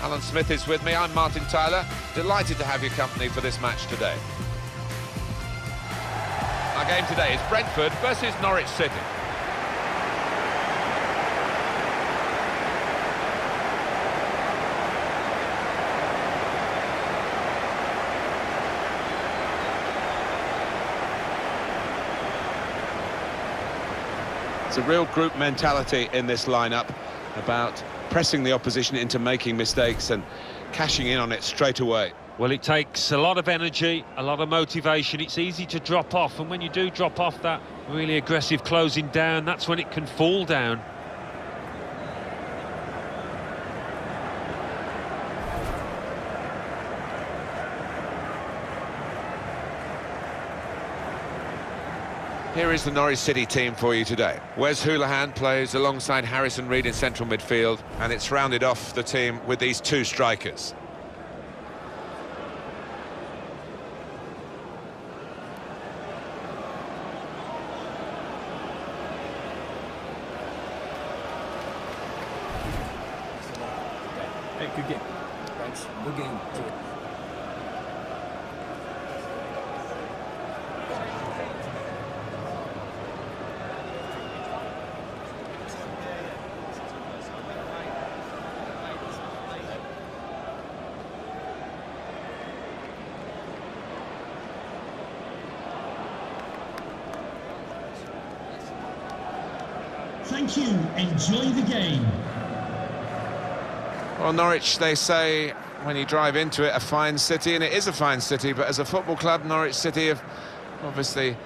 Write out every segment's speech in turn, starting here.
Alan Smith is with me. I'm Martin Tyler. Delighted to have your company for this match today. Our game today is Brentford versus Norwich City. It's a real group mentality in this lineup about pressing the opposition into making mistakes and cashing in on it straight away. Well, it takes a lot of energy, a lot of motivation. It's easy to drop off, and when you do drop off that really aggressive closing down, that's when it can fall down. Here is the Norwich City team for you today. Wes Hoolahan plays alongside Harrison Reed in central midfield, and it's rounded off the team with these two strikers. Hey, good game. Thanks. Good game. Thank you. Enjoy the game. Well, Norwich, they say, when you drive into it, a fine city, and it is a fine city, but as a football club, Norwich City have obviously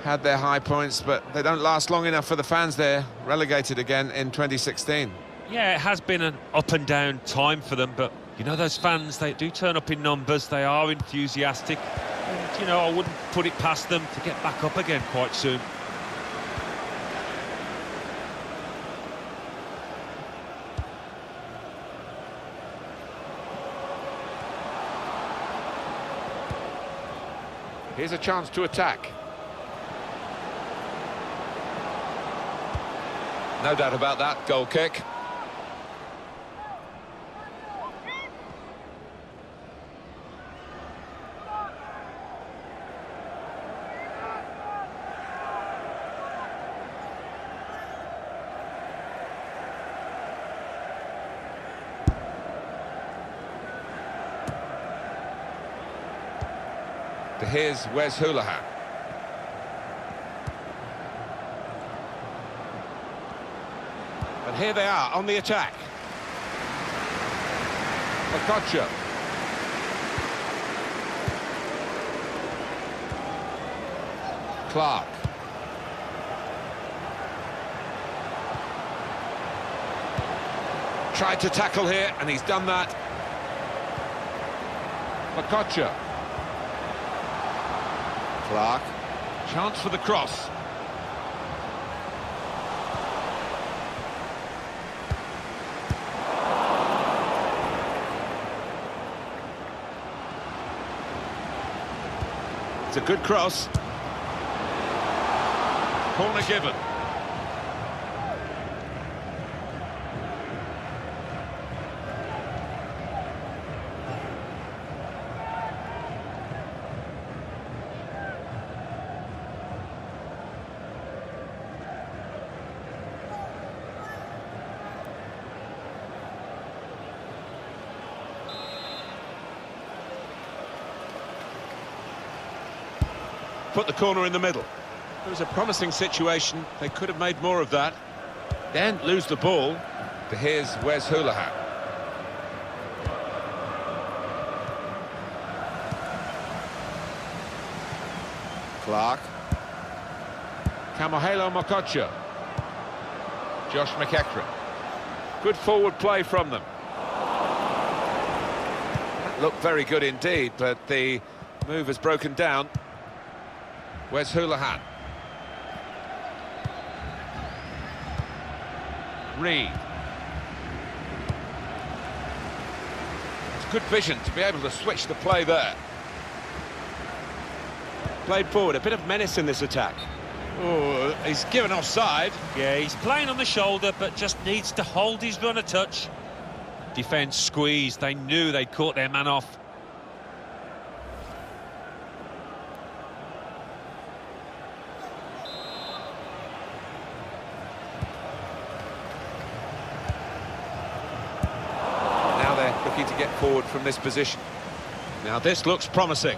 had their high points, but they don't last long enough for the fans. They're relegated again in 2016. Yeah, it has been an up and down time for them, but you know, those fans, they do turn up in numbers, they are enthusiastic, and you know, I wouldn't put it past them to get back up again quite soon. Here's a chance to attack. No doubt about that, goal kick. Here's Wes Hoolahan. And here they are on the attack. Makocha. Clark. Tried to tackle here, and he's done that. Makocha. Clark, chance for the cross. It's a good cross. Corner given. Put the corner in the middle. It was a promising situation. They could have made more of that. Then lose the ball. Here's Wes Hoolahan. Clark. Kamohelo Makocha. Josh McEachran. Good forward play from them. That looked very good indeed, but the move has broken down. Wes Hoolahan. Reed. It's good vision to be able to switch the play there. Played forward, a bit of menace in this attack. Oh, he's given offside. Yeah, he's playing on the shoulder, but just needs to hold his run a touch. defence squeezed. They knew they'd caught their man off. Now they're looking to get forward from this position. Now this looks promising.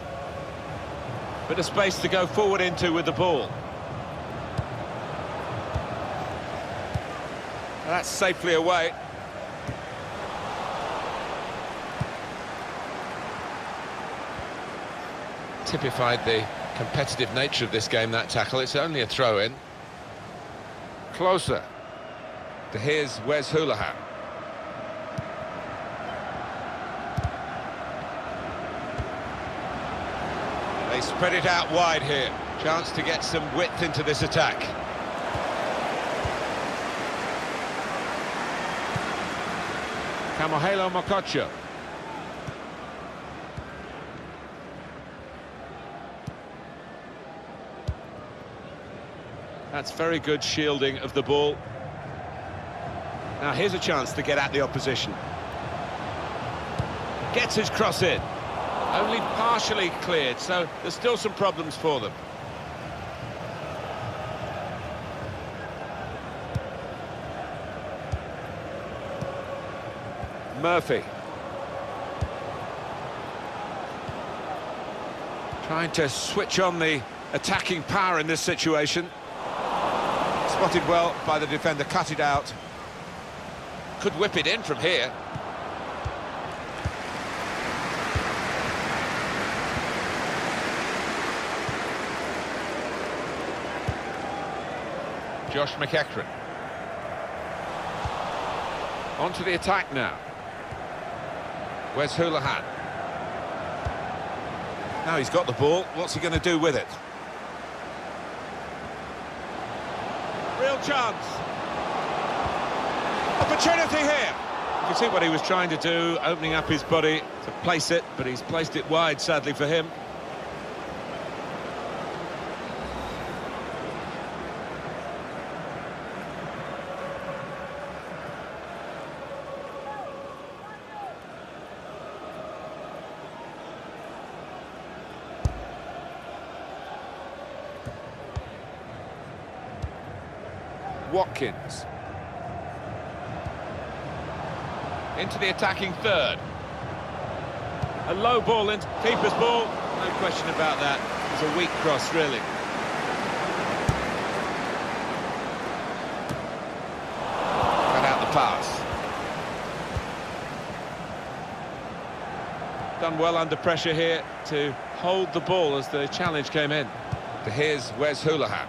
Bit of space to go forward into with the ball. That's safely away. Typified the competitive nature of this game, that tackle. It's only a throw-in. Closer. Here's Wes Hoolahan. They spread it out wide here. Chance to get some width into this attack. Kamohelo Mokocho. That's very good shielding of the ball. Now here's a chance to get at the opposition. Gets his cross in. Only partially cleared, so there's still some problems for them. Murphy. Trying to switch on the attacking power in this situation. Spotted well by the defender, cut it out. Could whip it in from here. Josh McEachran. On to the attack now. Where's Hoolahan? Now he's got the ball. What's he going to do with it? Real chance. Opportunity here. You can see what he was trying to do, opening up his body to place it, but he's placed it wide, sadly for him. Watkins. Into the attacking third. A low ball into keeper's ball. No question about that. It's a weak cross, really. Cut out the pass. Done well under pressure here to hold the ball as the challenge came in. Here's Wes Hoolahan.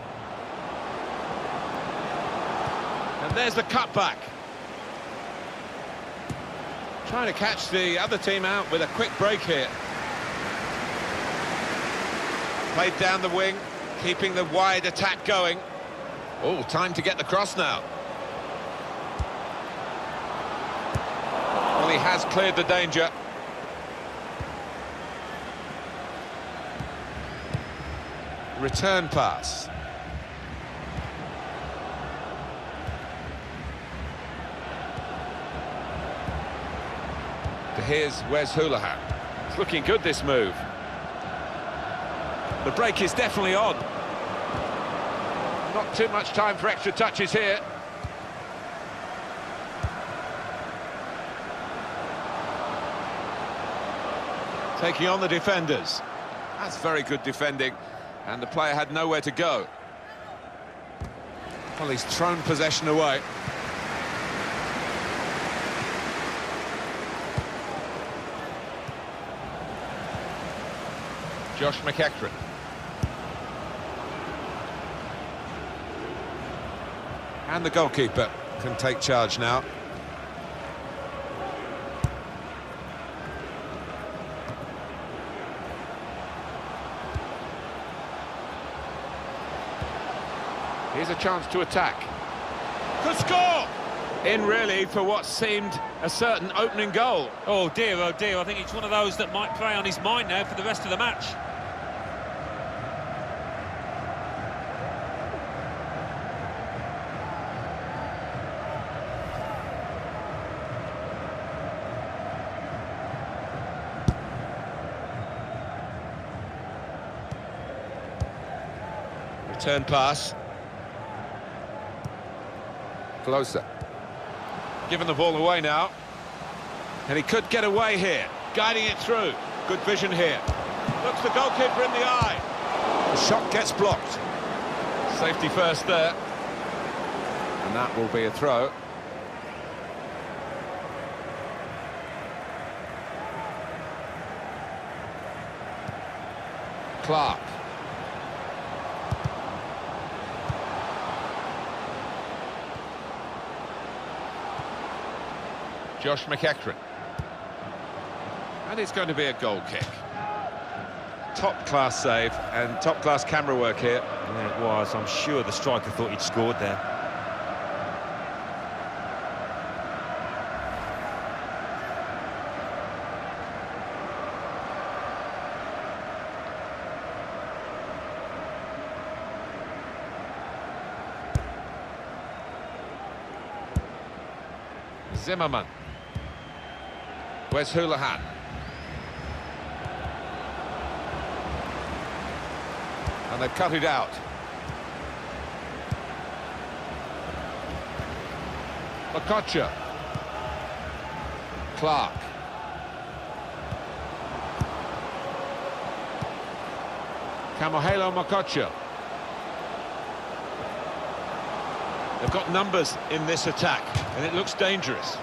And there's the cutback. Trying to catch the other team out with a quick break here. Played down the wing, keeping the wide attack going. Oh, time to get the cross now. Well, he has cleared the danger. Return pass. Here's Wes Hoolahan. It's looking good, this move. The break is definitely on. Not too much time for extra touches here. Taking on the defenders. That's very good defending, and the player had nowhere to go. Well, he's thrown possession away. Josh McEachran. And the goalkeeper can take charge now. Here's a chance to attack. Could score! In really for what seemed a certain opening goal. Oh dear, I think it's one of those that might play on his mind now for the rest of the match. Turn pass. Closer. Given the ball away now. And he could get away here. Guiding it through. Good vision here. Looks the goalkeeper in the eye. The shot gets blocked. Safety first there. And that will be a throw. Clark. Josh McEachran. And it's going to be a goal kick. Top-class save and top-class camera work here. Yeah, it was. I'm sure the striker thought he'd scored there. Zimmerman. Where's Houlihan? And they've cut it out. Okocha. Clark. Kamohelo Okocha. They've got numbers in this attack, and it looks dangerous.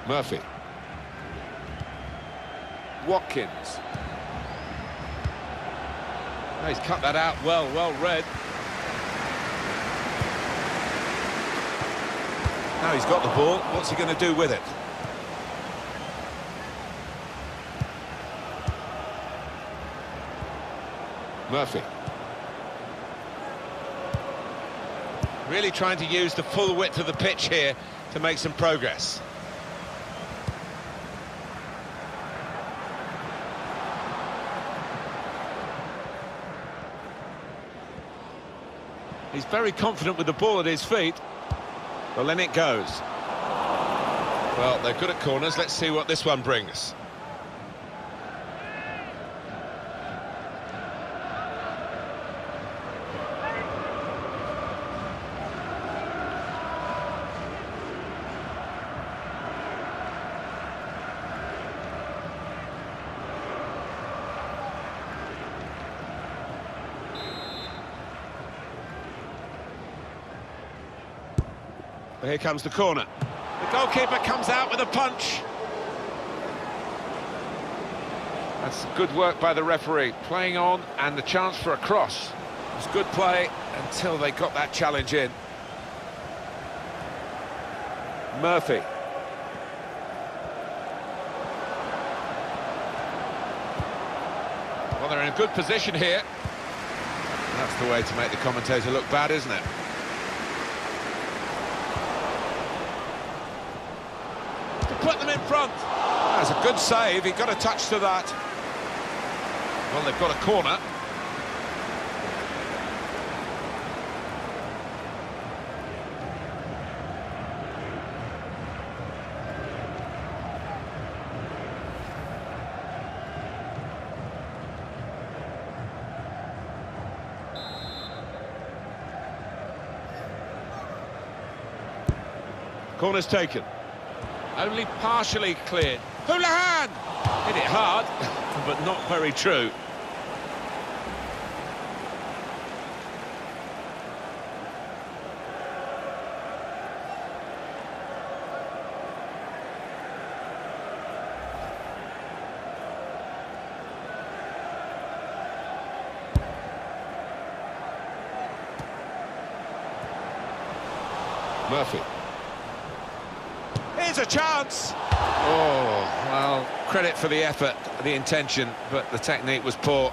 Murphy. Watkins. Oh, he's cut that out well read. Now he's got the ball. What's he going to do with it? Murphy. Really trying to use the full width of the pitch here to make some progress. He's very confident with the ball at his feet. Well, then it goes. Well, they're good at corners. Let's see what this one brings. Here comes the corner. The goalkeeper comes out with a punch. That's good work by the referee. Playing on and the chance for a cross. It was good play until they got that challenge in. Murphy. Well, they're in a good position here. That's the way to make the commentator look bad, isn't it? Put them in front. That's a good save. He got a touch to that. Well, they've got a corner. Corner's taken. Only partially cleared. Houlihan! Hit it hard, but not very true. Murphy. Here's a chance. Oh, well, credit for the effort, the intention, but the technique was poor.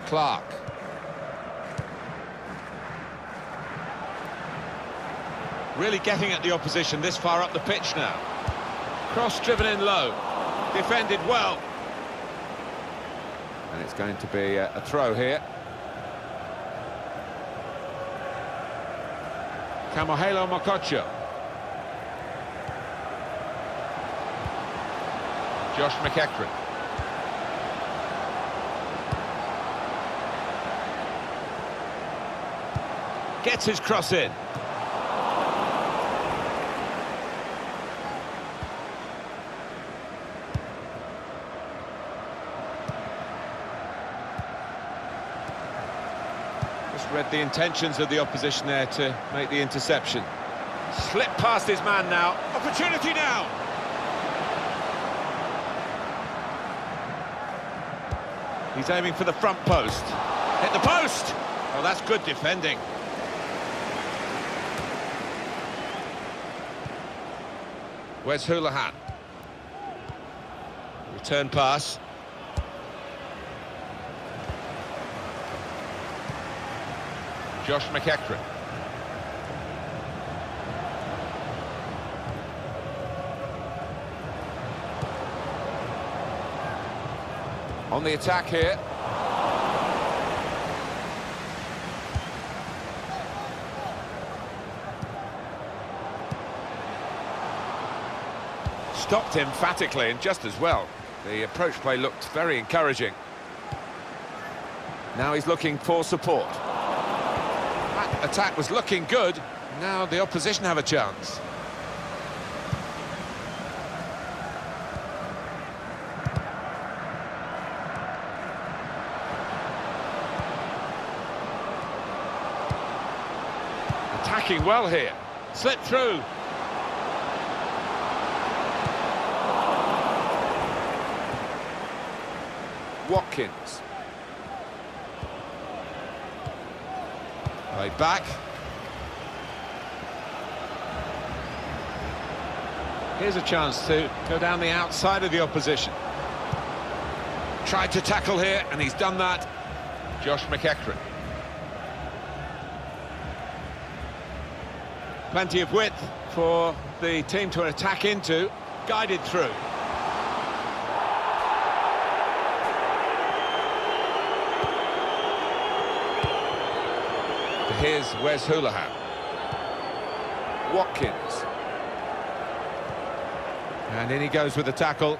Clark. Really getting at the opposition this far up the pitch now. Cross driven in low. Defended well. And it's going to be a throw here. Kamohelo Mokocho. Josh McEachran. Gets his cross in. Just read the intentions of the opposition there to make the interception. Slipped past his man now. Opportunity now. He's aiming for the front post. Hit the post! Oh, that's good defending. Where's Houlihan? Return pass. Josh McEachran. On the attack here. Stopped emphatically and just as well. The approach play looked very encouraging. Now he's looking for support. That attack was looking good. Now the opposition have a chance. Attacking well here. Slipped through. Watkins. Played back. Here's a chance to go down the outside of the opposition. Tried to tackle here, and he's done that. Josh McEachran. Plenty of width for the team to attack into. Guided through. Here's Wes Houlihan. Watkins. And in he goes with the tackle.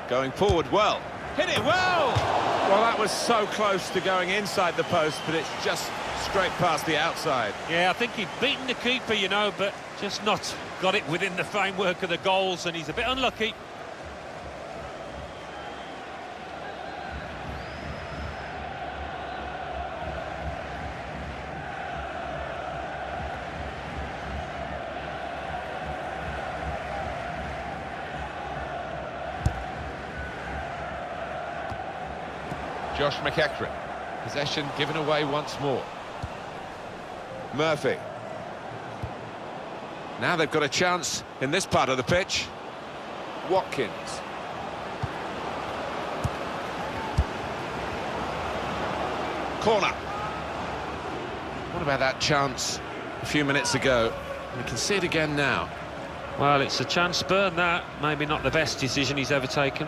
Going forward well. Hit it well! Well, that was so close to going inside the post, but it's just straight past the outside. Yeah, I think he'd beaten the keeper, you know, but just not got it within the framework of the goals, and he's a bit unlucky. Josh McEachran. Possession given away once more. Murphy. Now they've got a chance in this part of the pitch. Watkins. Corner. What about that chance a few minutes ago? We can see it again now. Well, it's a chance burn, that. Maybe not the best decision he's ever taken.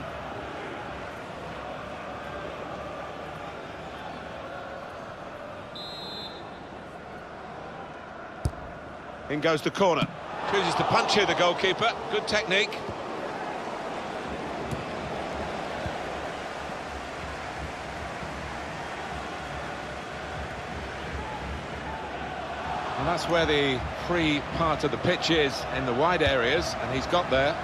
In goes the corner. Chooses to punch here, the goalkeeper. Good technique. And that's where the free part of the pitch is, in the wide areas, and he's got there.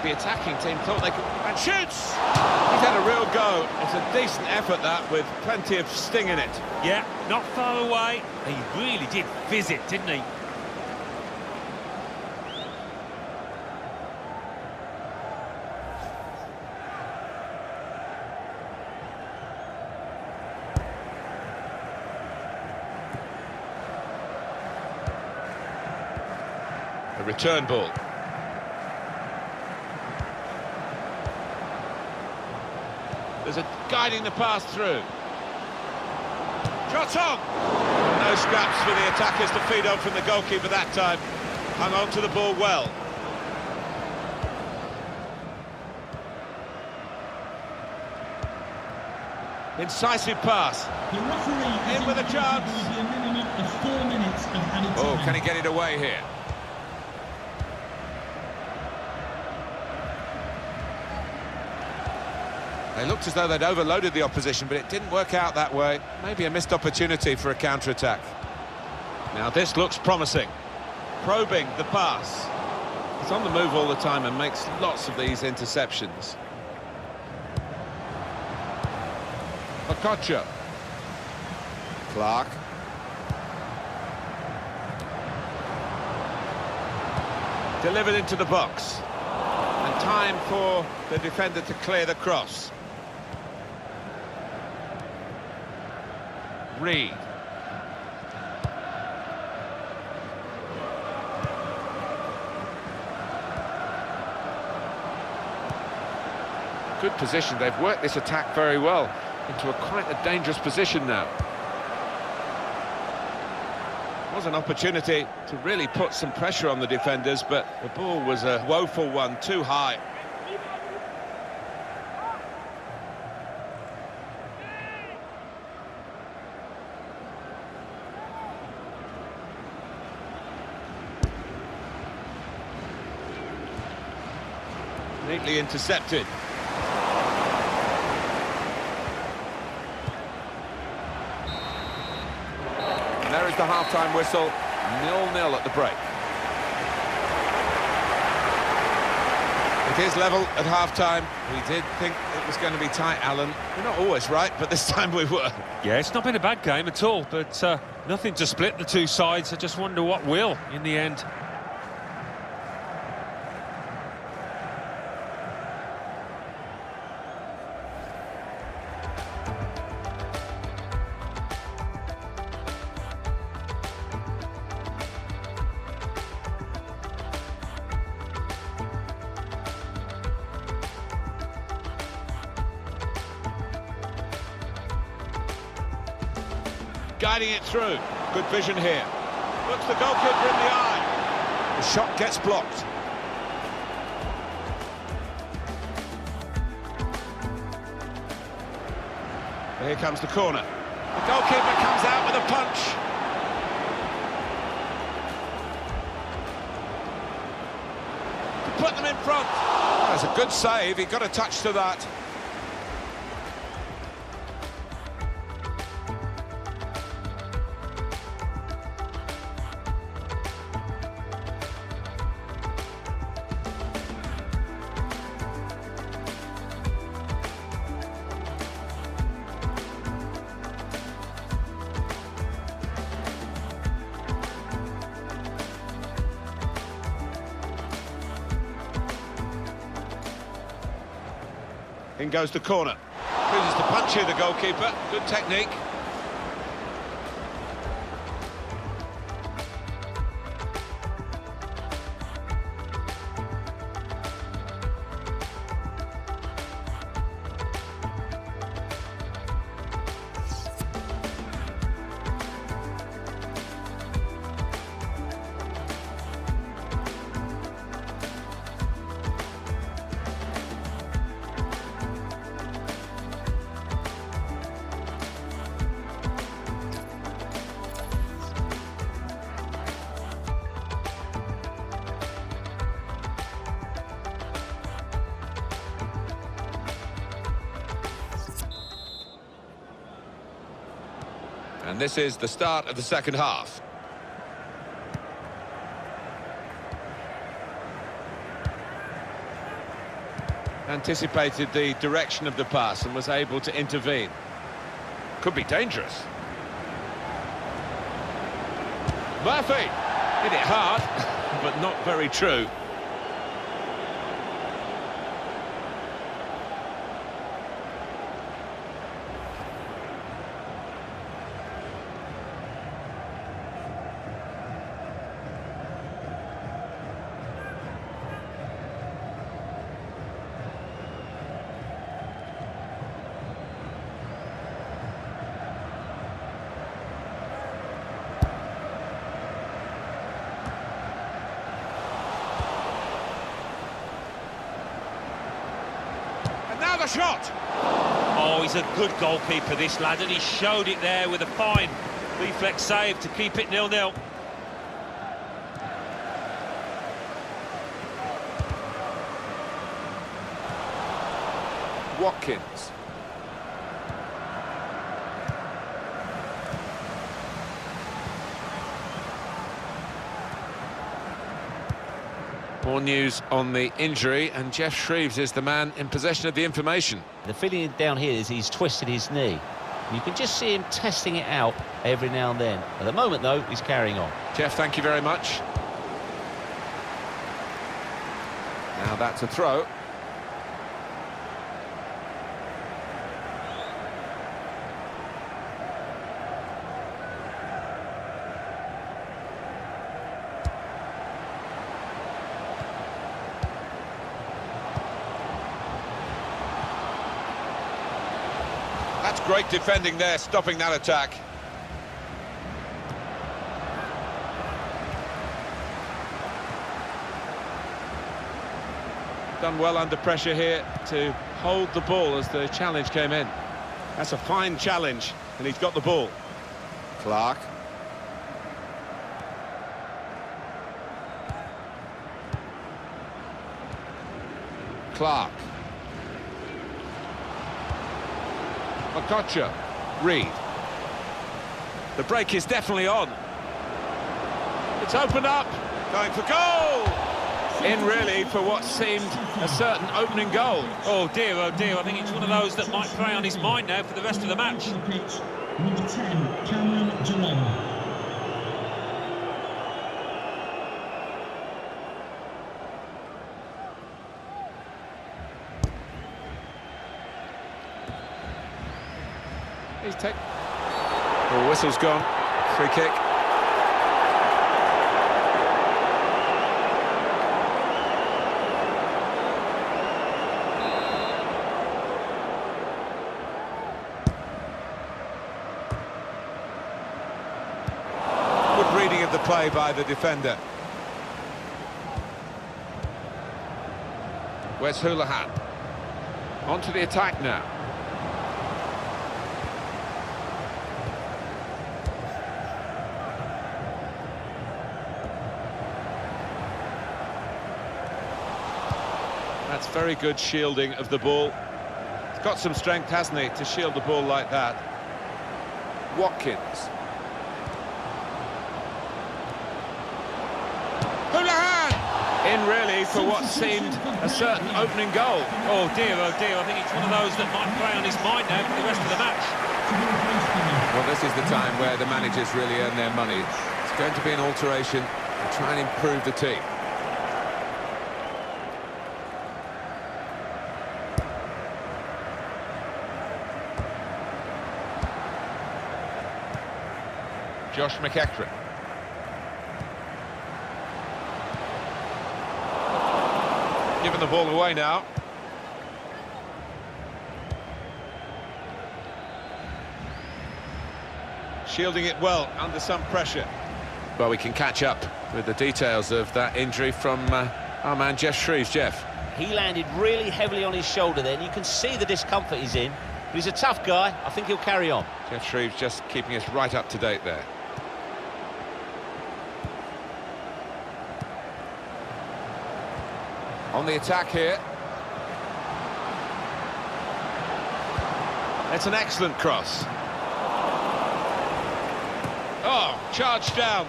The attacking team thought they could... And shoots! He's had a real go. It's a decent effort, that, with plenty of sting in it. Yeah, not far away. He really did fizz it, didn't he? A return ball. There's a guiding the pass through. Shot on! No scraps for the attackers to feed on from the goalkeeper that time. Hung on to the ball well. Incisive pass. The referee In with a chance. There will be a minimum of 4 minutes of added time. Oh, can he get it away here? They looked as though they'd overloaded the opposition, but it didn't work out that way. Maybe a missed opportunity for a counter-attack. Now this looks promising. Probing the pass. He's on the move all the time and makes lots of these interceptions. Okocha. Clark. Delivered into the box. And time for the defender to clear the cross. Reed. Good position. They've worked this attack very well into quite a dangerous position now. Was an opportunity to really put some pressure on the defenders, but the ball was a woeful one, too high. Neatly intercepted. And there is the half-time whistle, 0-0 at the break. It is level at half-time. We did think it was going to be tight, Alan. We're not always right, but this time we were. Yeah, it's not been a bad game at all, but nothing to split the two sides. I just wonder what will in the end. Guiding it through. Good vision here. Looks the goalkeeper in the eye. The shot gets blocked. Here comes the corner. The goalkeeper comes out with a punch. To put them in front. That's a good save. He got a touch to that. In goes the corner. Loses the punch here, the goalkeeper. Good technique. And this is the start of the second half. Anticipated the direction of the pass and was able to intervene. Could be dangerous. Murphy! Hit it hard, but not very true. Another shot! Oh, he's a good goalkeeper, this lad, and he showed it there with a fine reflex save to keep it 0-0. Watkins. More news on the injury, and Jeff Shreves is the man in possession of the information. The feeling down here is he's twisted his knee. You can just see him testing it out every now and then. At the moment, though, he's carrying on. Jeff, thank you very much. Now that's a throw. That's great defending there, stopping that attack. Done well under pressure here to hold the ball as the challenge came in. That's a fine challenge, and he's got the ball. Clark. Clark. Okocha. Reed. The break is definitely on. It's opened up, going for goal! In really for what seemed a certain opening goal. Oh dear, I think it's one of those that might play on his mind now for the rest of the match. Number 10, Cameron Geelong. He's taken. Oh, whistle's gone. Free kick. Good reading of the play by the defender. Where's Houlihan? On to the attack now. That's very good shielding of the ball. He's got some strength, hasn't he, to shield the ball like that. Watkins. Houlihan! In really for what seemed a certain opening goal. Oh dear, I think it's one of those that might play on his mind now for the rest of the match. Well, this is the time where the managers really earn their money. It's going to be an alteration to try and improve the team. Josh McEachran. Giving the ball away now. Shielding it well under some pressure. Well, we can catch up with the details of that injury from our man Jeff Shreves. Jeff. He landed really heavily on his shoulder then. You can see the discomfort he's in. But he's a tough guy. I think he'll carry on. Jeff Shreves just keeping us right up to date there. On the attack here. It's an excellent cross. Oh, charged down.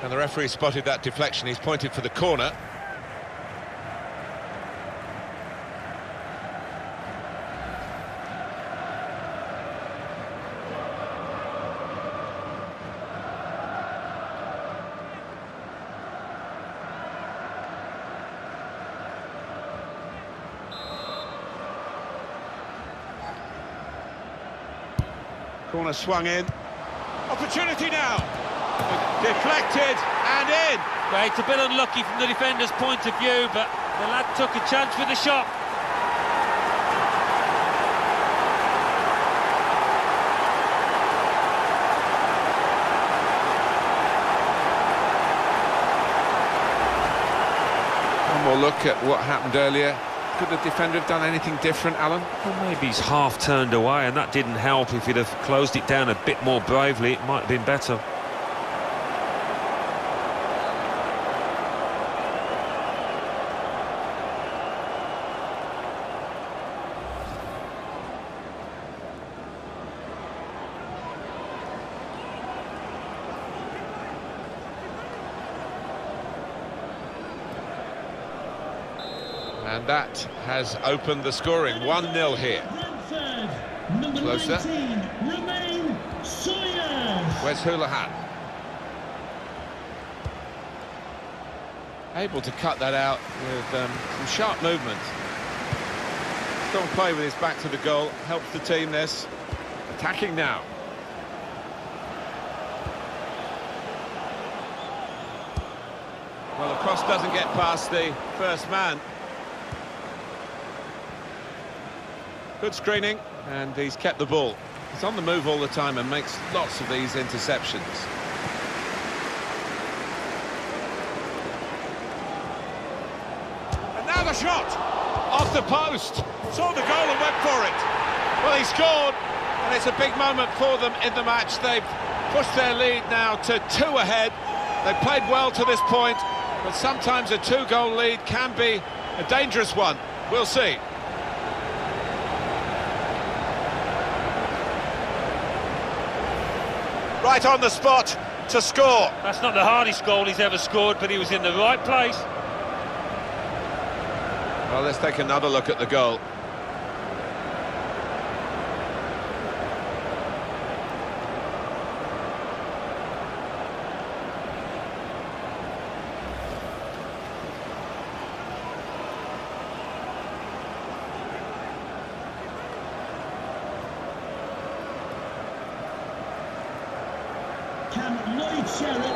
And the referee spotted that deflection. He's pointed for the corner. Corner swung in. Opportunity now. Deflected and in. Well, it's a bit unlucky from the defender's point of view, but the lad took a chance with the shot. One more look at what happened earlier. Could the defender have done anything different, Alan? Well, maybe he's half turned away, and that didn't help. If he'd have closed it down a bit more bravely, it might have been better. And that has opened the scoring. 1-0 here. Brentford, number Closer. 19, Romain Sawyers. Where's Houlihan? Able to cut that out with some sharp movement. Strong play with his back to the goal. Helps the team this. Attacking now. Well, the cross doesn't get past the first man. Good screening, and he's kept the ball. He's on the move all the time and makes lots of these interceptions. And now the shot! Off the post! Saw the goal and went for it. Well, he scored, and it's a big moment for them in the match. They've pushed their lead now to 2 ahead. They've played well to this point, but sometimes a 2-goal lead can be a dangerous one. We'll see. Right on the spot to score. That's not the hardest goal he's ever scored, but he was in the right place. Well, let's take another look at the goal.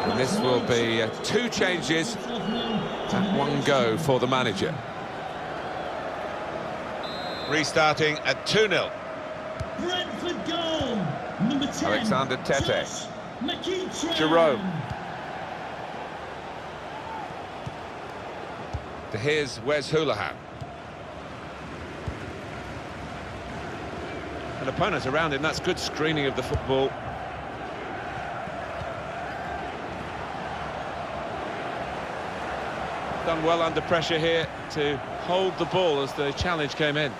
And this will be 2 changes and 1 go for the manager. Restarting at 2-0. Brentford goal, number 10, Alexander Tete. Jerome. Here's Wes Houlihan. An opponent around him, that's good screening of the football. Done well under pressure here to hold the ball as the challenge came in.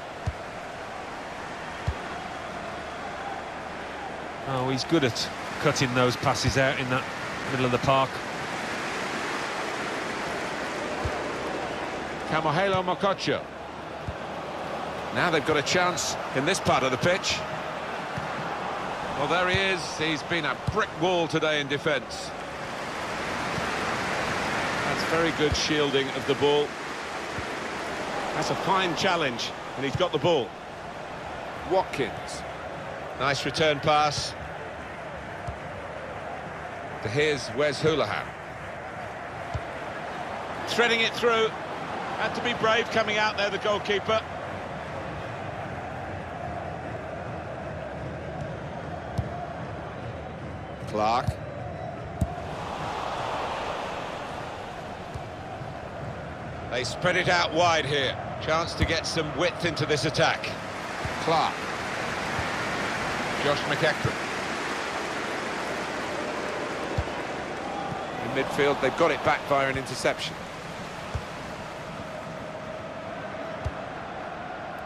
Oh, he's good at cutting those passes out in that middle of the park. Kamohelo Mokocho. Now they've got a chance in this part of the pitch. Well, there he is. He's been a brick wall today in defence. That's very good shielding of the ball. That's a fine challenge, and he's got the ball. Watkins. Nice return pass. Here's Wes Houlihan. Threading it through. Had to be brave coming out there, the goalkeeper. Clark. They spread it out wide here. Chance to get some width into this attack. Clark. Josh McEachran. In midfield, they've got it back via an interception.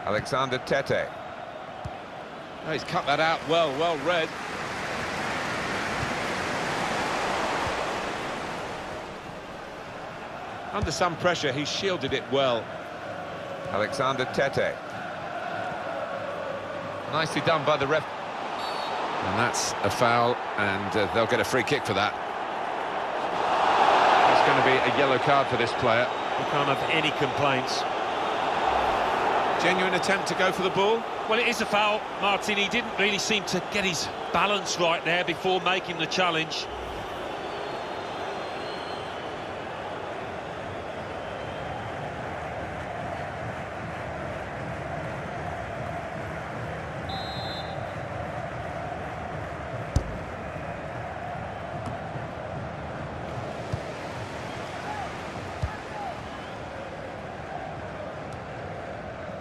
Alexander Tete. Oh, he's cut that out well read. Under some pressure, he shielded it well. Alexander Tete. Nicely done by the ref. And that's a foul, and they'll get a free kick for that. It's going to be a yellow card for this player. We can't have any complaints. Genuine attempt to go for the ball. Well, it is a foul, Martin. He didn't really seem to get his balance right there before making the challenge.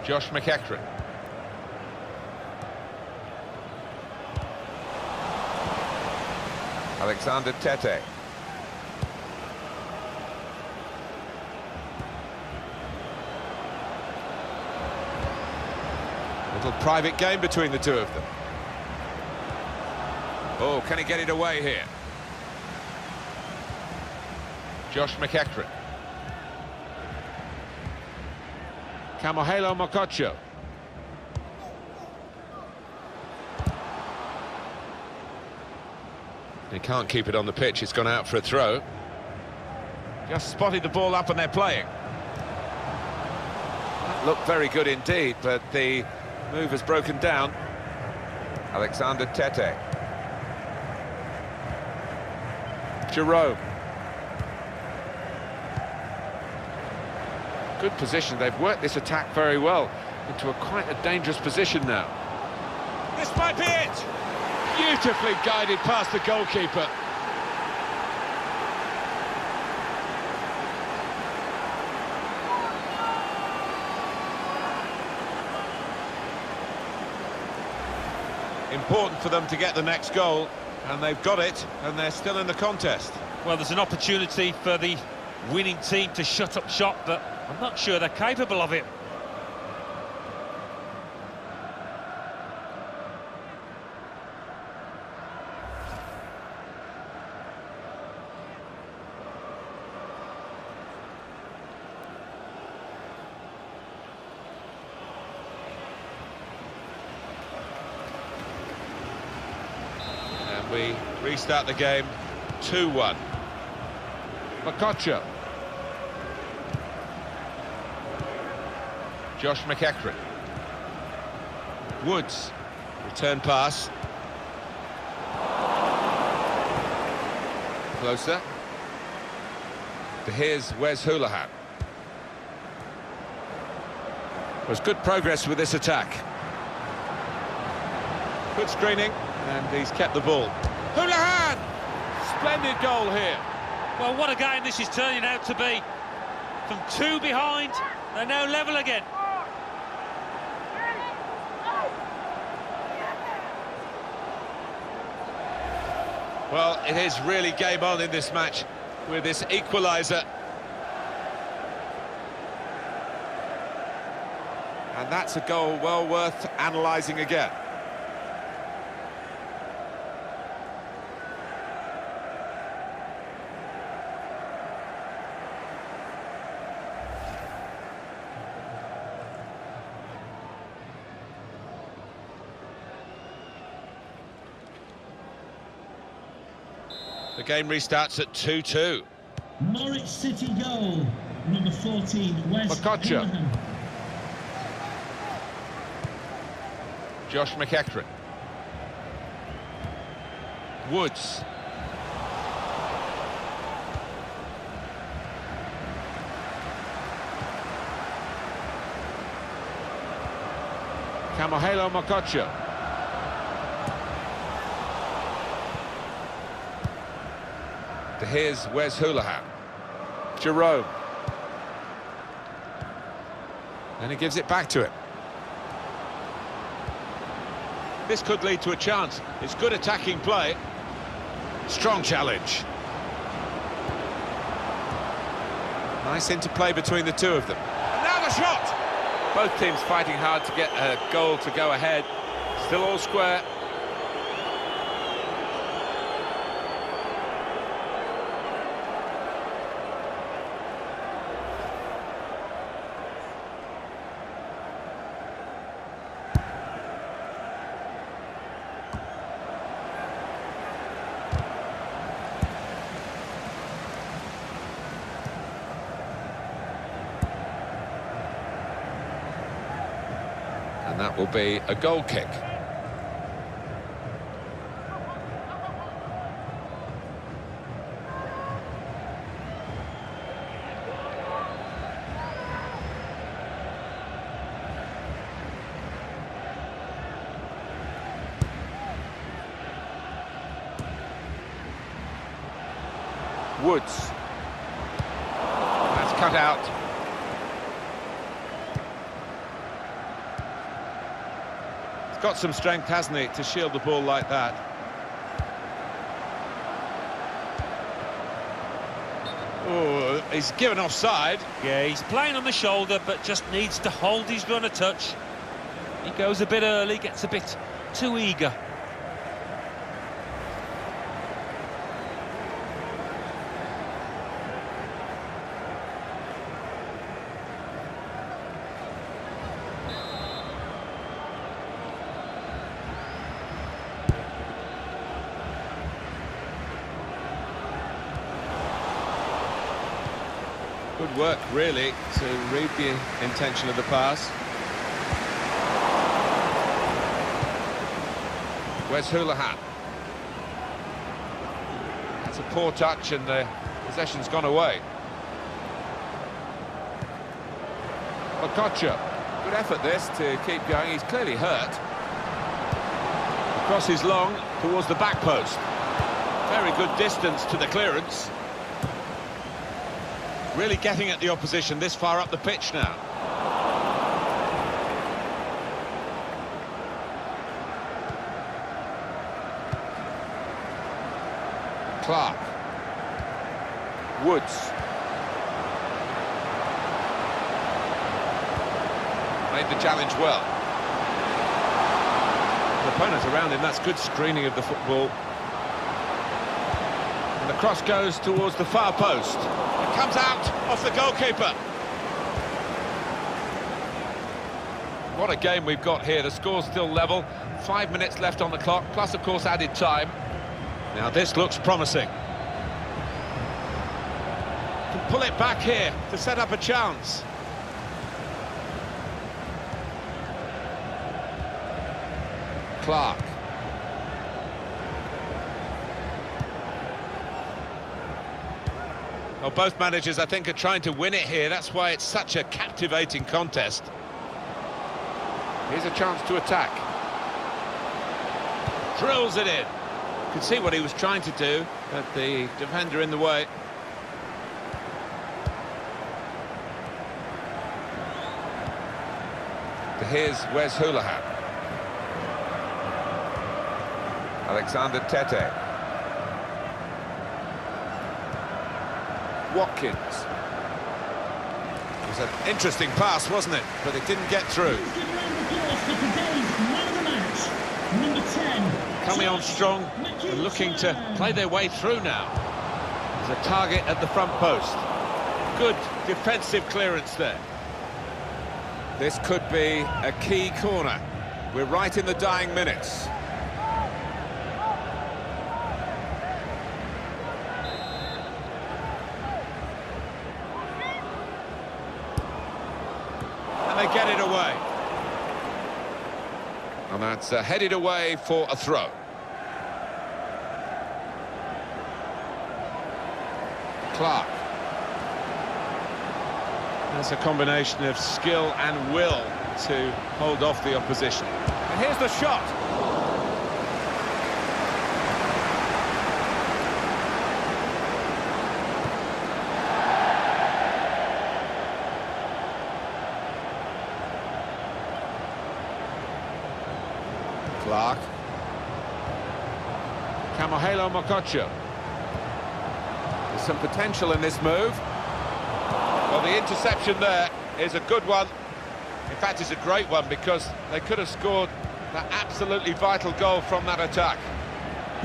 Josh McEachran. Alexander Tete. Little private game between the two of them. Oh, can he get it away here? Josh McEachran. Camohelo Mokotjo. He can't keep it on the pitch, it's gone out for a throw. Just spotted the ball up and they're playing. That looked very good indeed, but the move has broken down. Alexander Tete. Jerome. Good position, they've worked this attack very well into quite a dangerous position now. This might be it! Beautifully guided past the goalkeeper. Important for them to get the next goal, and they've got it, and they're still in the contest. Well, there's an opportunity for the winning team to shut up shop, but I'm not sure they're capable of it. And we restart the game 2-1. Mokotjo. Josh McEachran. Woods. Return pass. Closer. Here's Wes Hoolahan. There's good progress with this attack. Good screening, and he's kept the ball. Hoolahan! Splendid goal here. Well, what a game this is turning out to be. From two behind, they're now level again. Well, it is really game on in this match with this equaliser. And that's a goal well worth analysing again. The game restarts at 2-2. Norwich City goal, number 14, Wes Mokotjo. Hoolahan. Josh McEachran. Woods. Camohelo Mokotjo. Here's Wes Hoolahan. Jerome. And he gives it back to him. This could lead to a chance. It's good attacking play. Strong challenge. Nice interplay between the two of them. And now the shot! Both teams fighting hard to get a goal to go ahead. Still all square. And that will be a goal kick. Woods. That's cut out. got some strength, hasn't he, to shield the ball like that. Oh, he's given offside. Yeah, he's playing on the shoulder, but just needs to hold his run a touch. He goes a bit early, gets a bit too eager. Good work, really, to read the intention of the pass. Where's Houlihan? That's a poor touch and the possession's gone away. Okocha. Good effort this to keep going. He's clearly hurt. The cross is long towards the back post. Very good distance to the clearance. Really getting at the opposition this far up the pitch now. Clark. Woods. Made the challenge well. The opponent around him, that's good screening of the football. And the cross goes towards the far post. It comes out off the goalkeeper. What a game we've got here. The score's still level. 5 minutes left on the clock, plus of course added time. Now this looks promising. Can pull it back here to set up a chance. Clark. Well, both managers, I think, are trying to win it here. That's why it's such a captivating contest. Here's a chance to attack. Drills it in. You can see what he was trying to do, but the defender in the way. Here's Wes Houlihan. Alexander Tete. Watkins. It was an interesting pass, wasn't it? But it didn't get through. Coming on strong and looking to play their way through now. There's a target at the front post. Good defensive clearance there. This could be a key corner. We're right in the dying minutes. And they get it away. And that's headed away for a throw. Clark. That's a combination of skill and will to hold off the opposition. And here's the shot. Clark. Kamohelo Mokocho. There's some potential in this move. Well, the interception there is a good one. In fact, it's a great one because they could have scored that absolutely vital goal from that attack.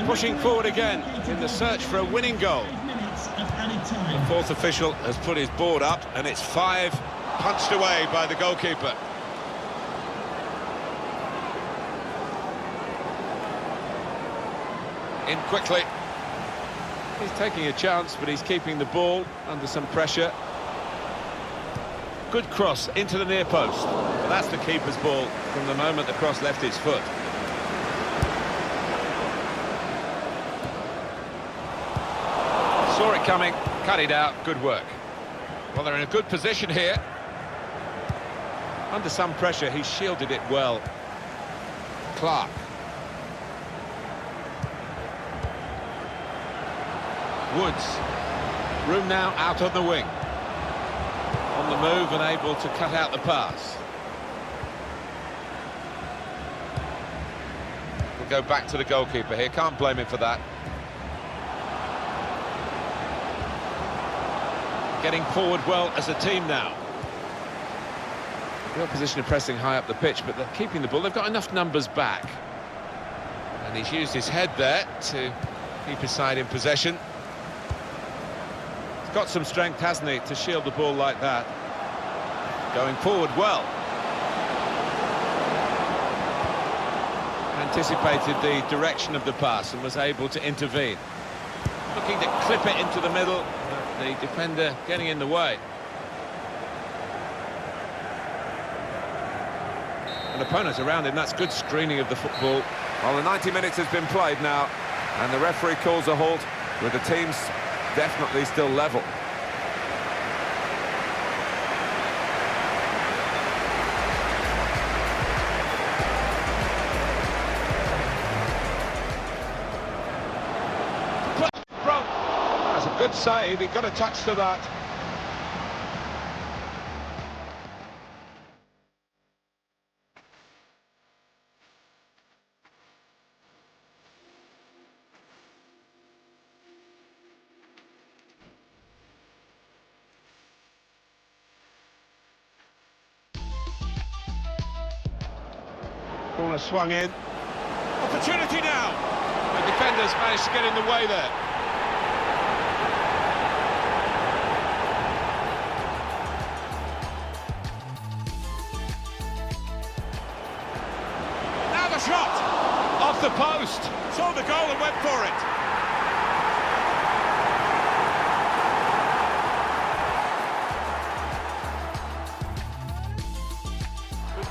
Pushing forward again in the search for a winning goal. The fourth official has put his board up and it's 5 punched away by the goalkeeper. In quickly. He's taking a chance, but he's keeping the ball under some pressure. Good cross into the near post. Well, that's the keeper's ball from the moment the cross left his foot. Saw it coming, cut it out, good work. Well, they're in a good position here. Under some pressure, he shielded it well. Clark. Woods. Room now out on the wing. On the move and able to cut out the pass. go back to the goalkeeper here. Can't blame him for that. Getting forward well as a team now. The opposition are pressing high up the pitch, but they're keeping the ball. They've got enough numbers back. And he's used his head there to keep his side in possession. He's got some strength, hasn't he, to shield the ball like that. Going forward well. Anticipated the direction of the pass and was able to intervene. Looking to clip it into the middle, but the defender getting in the way. An opponent around him, that's good screening of the football. Well, the 90 minutes has been played now, and the referee calls a halt, with the teams definitely still level. That's a good save, he got a touch to that. Corner swung in. Opportunity now. The defenders managed to get in the way there. Now the shot! Off the post. Saw the goal and went for it.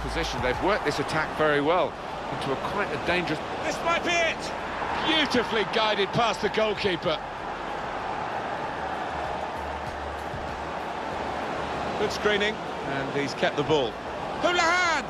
Position. They've worked this attack very well into quite a dangerous... This might be it! Beautifully guided past the goalkeeper. Good screening, and he's kept the ball. Houlihan!